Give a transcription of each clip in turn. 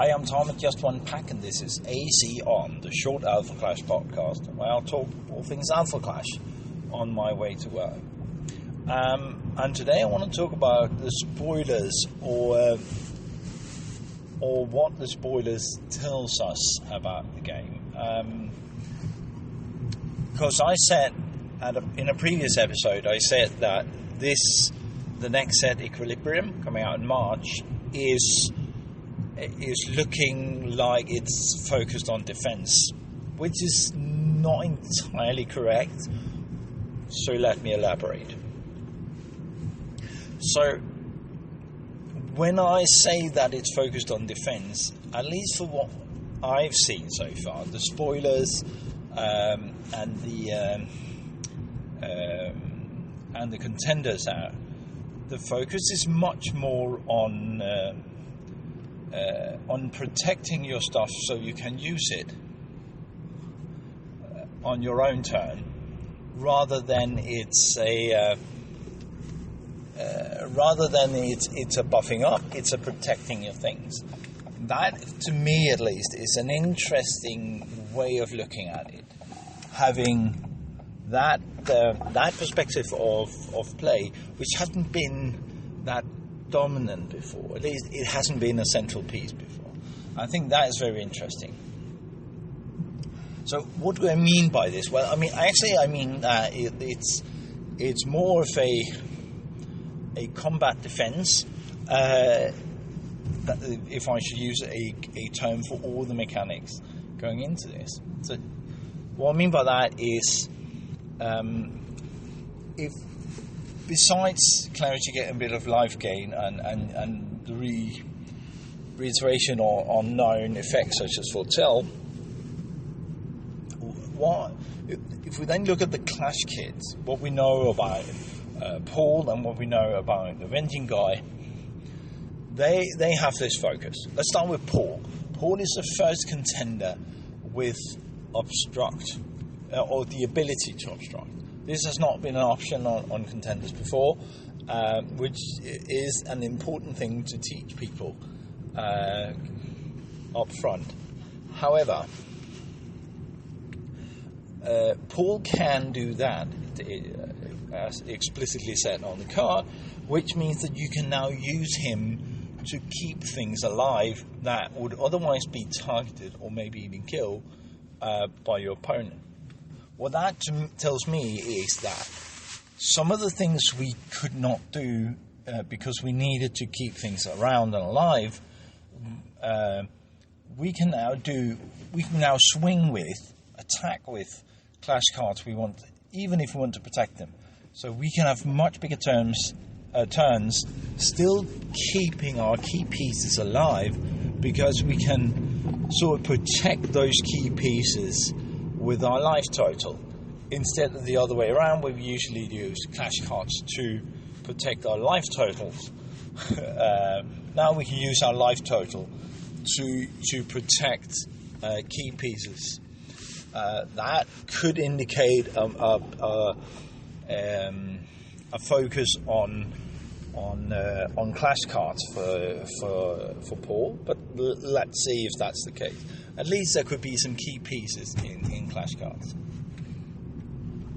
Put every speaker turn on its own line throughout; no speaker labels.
Hi, I'm Tom at Just One Pack, and this is AC On, the short Alpha Clash podcast, where I'll talk all things Alpha Clash on my way to work. And today I want to talk about the spoilers, or what the spoilers tells us about the game. Because I said in a previous episode, I said that the next set, Equilibrium, coming out in March, is looking like it's focused on defense, which is not entirely correct. So let me elaborate. So when I say that it's focused on defense, at least for what I've seen so far, the spoilers and the contenders out, the focus is much more on protecting your stuff so you can use it on your own turn, rather than it's a buffing up. It's a protecting your things. That, to me at least, is an interesting way of looking at it. Having that perspective of play, which hasn't been that dominant before. At least it hasn't been a central piece before. I think that is very interesting. So what do I mean by this? Well, I mean that it's more of a combat defense, if I should use a term for all the mechanics going into this. So what I mean by that is, if besides Clarity getting a bit of life gain and the reiteration on known effects such as Foretell, if we then look at the Clash kits, what we know about Paul and what we know about the Avenging Guy, they have this focus. Let's start with Paul. Paul is the first contender with obstruct, or the ability to obstruct. This has not been an option on contenders before, which is an important thing to teach people up front. However, Paul can do that, as explicitly said on the card, which means that you can now use him to keep things alive that would otherwise be targeted or maybe even killed by your opponent. What that tells me is that some of the things we could not do because we needed to keep things around and alive, we can now swing with, attack with Clash cards we want, even if we want to protect them. So we can have much bigger turns, still keeping our key pieces alive, because we can sort of protect those key pieces with our life total, instead of the other way around, where we usually use Clash cards to protect our life totals. Now we can use our life total to protect key pieces. That could indicate a focus on Clash cards for Paul, but let's see if that's the case. At least there could be some key pieces in Clash cards.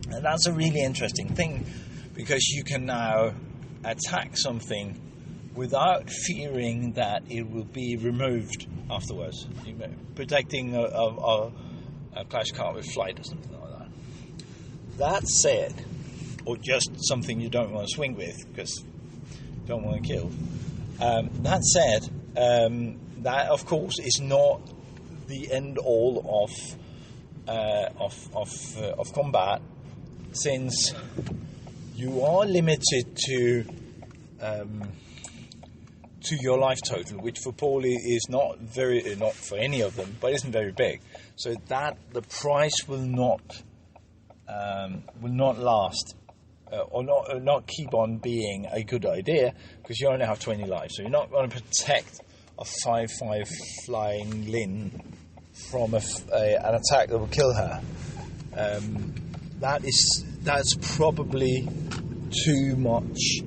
And that's a really interesting thing, because you can now attack something without fearing that it will be removed afterwards. Protecting a Clash card with flight or something like that. That said, or just something you don't want to swing with because you don't want to kill. That said, that of course is not the end all of combat, since you are limited to your life total, which for Paul is not for any of them, but isn't very big. So that the price will not last, or not keep on being a good idea, because you only have 20 lives. So you're not going to protect a 5/5 flying Lyn from an attack that will kill her. That's probably too much.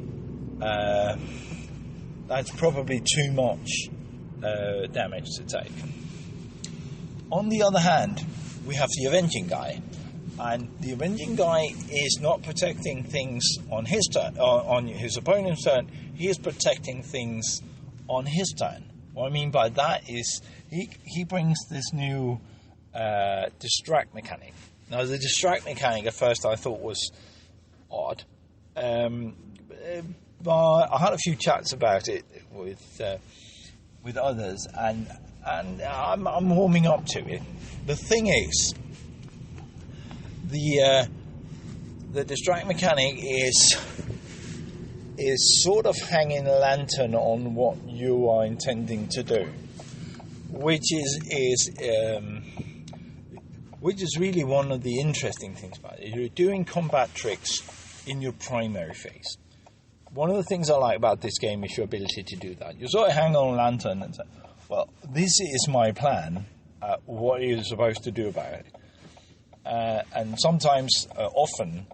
That's probably too much damage to take. On the other hand, we have the Avenging guy, and the Avenging guy is not protecting things on his turn, on his opponent's turn. He is protecting things on his turn. What I mean by that is he brings this new distract mechanic. Now, the distract mechanic at first I thought was odd, but I had a few chats about it with others, and I'm warming up to it. The thing is, the distract mechanic is sort of hanging a lantern on what you are intending to do, which is really one of the interesting things about it. You're doing combat tricks in your primary phase. One of the things I like about this game is your ability to do that. You sort of hang on a lantern and say, well, this is my plan. What are you supposed to do about it? And sometimes, often,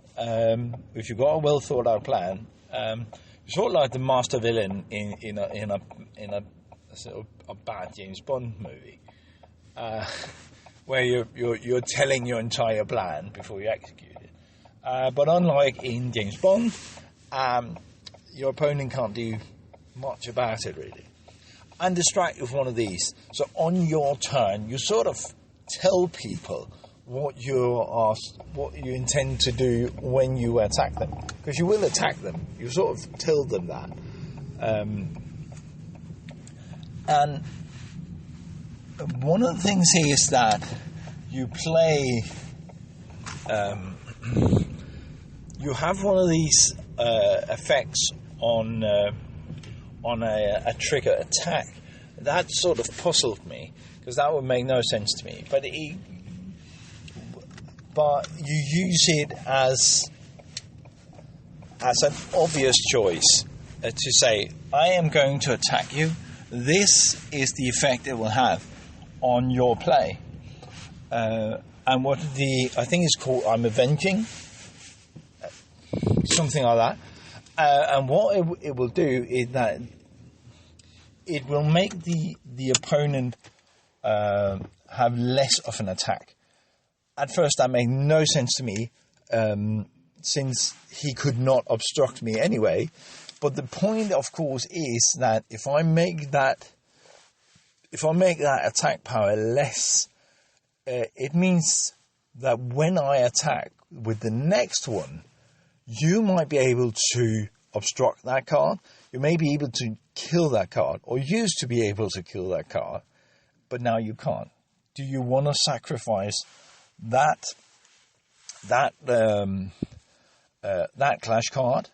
if you've got a well thought out plan, you're sort of like the master villain in a sort of a bad James Bond movie, where you're telling your entire plan before you execute it. But unlike in James Bond, your opponent can't do much about it really. And distract with one of these. So on your turn, you sort of tell people what you intend to do when you attack them, because you will attack them. You sort of tell them that, and one of the things here is that you play. You have one of these effects on a trigger attack. That sort of puzzled me, because that would make no sense to me. But you use it as an obvious choice to say, I am going to attack you. This is the effect it will have on your play. And what I think it's called, I'm avenging, something like that. And what it will do is that it will make the opponent have less of an attack. At first, that made no sense to me, since he could not obstruct me anyway. But the point, of course, is that if I make that attack power less, it means that when I attack with the next one, you might be able to obstruct that card. You may be able to kill that card, or used to be able to kill that card, but now you can't. Do you want to sacrifice that clash card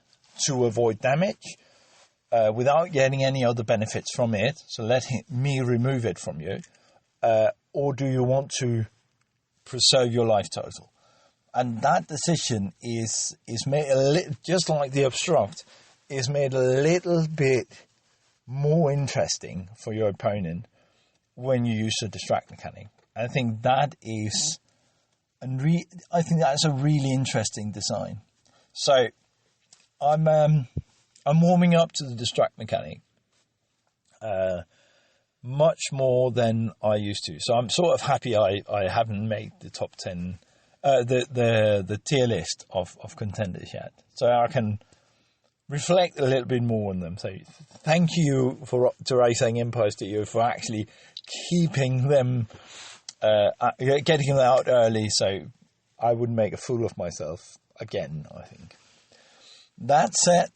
to avoid damage without getting any other benefits from it? So let me remove it from you, or do you want to preserve your life total? And that decision is made just like the obstruct, is made a little bit more interesting for your opponent when you use the distract mechanic. I think that is, I think that's a really interesting design. So I'm warming up to the distract mechanic much more than I used to. So I'm sort of happy I haven't made the top 10. The tier list of contenders yet, so I can reflect a little bit more on them. So thank you to Racing Impulse to you for actually keeping them, getting them out early, so I wouldn't make a fool of myself again. I think that said,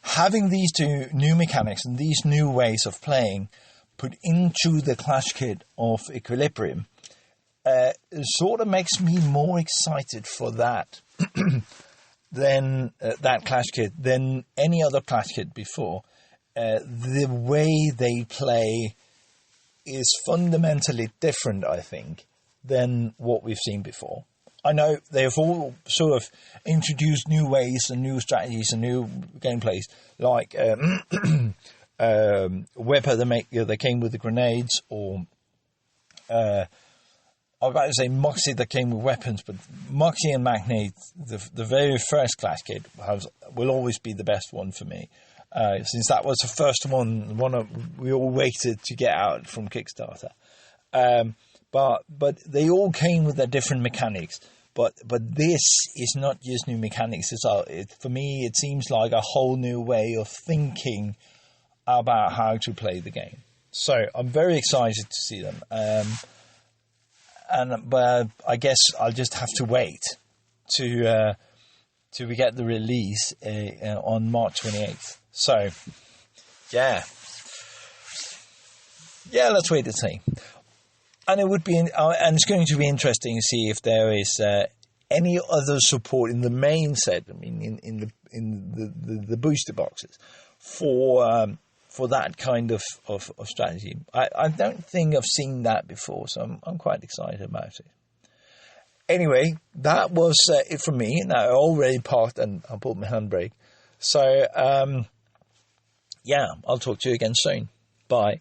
having these two new mechanics and these new ways of playing put into the Clash Kit of Equilibrium, sort of makes me more excited for that than that Clash Kit than any other Clash Kit before. The way they play is fundamentally different, I think, than what we've seen before. I know they've all sort of introduced new ways and new strategies and new gameplays, like Weapon that came with the grenades, or I was about to say Moxie that came with weapons, but Moxie and Magnate, the very first Clash Kit, will always be the best one for me. since that was the first one we all waited to get out from Kickstarter. But they all came with their different mechanics. But this is not just new mechanics. For me, it seems like a whole new way of thinking about how to play the game. So I'm very excited to see them. But I guess I'll just have to wait till we get the release on March 28th. So, yeah, let's wait and see. And it's going to be interesting to see if there is any other support in the main set. I mean, in the booster boxes for that kind of strategy. I don't think I've seen that before, so I'm quite excited about it. Anyway, that was it from me. Now I already parked and I pulled my handbrake. So, I'll talk to you again soon. Bye.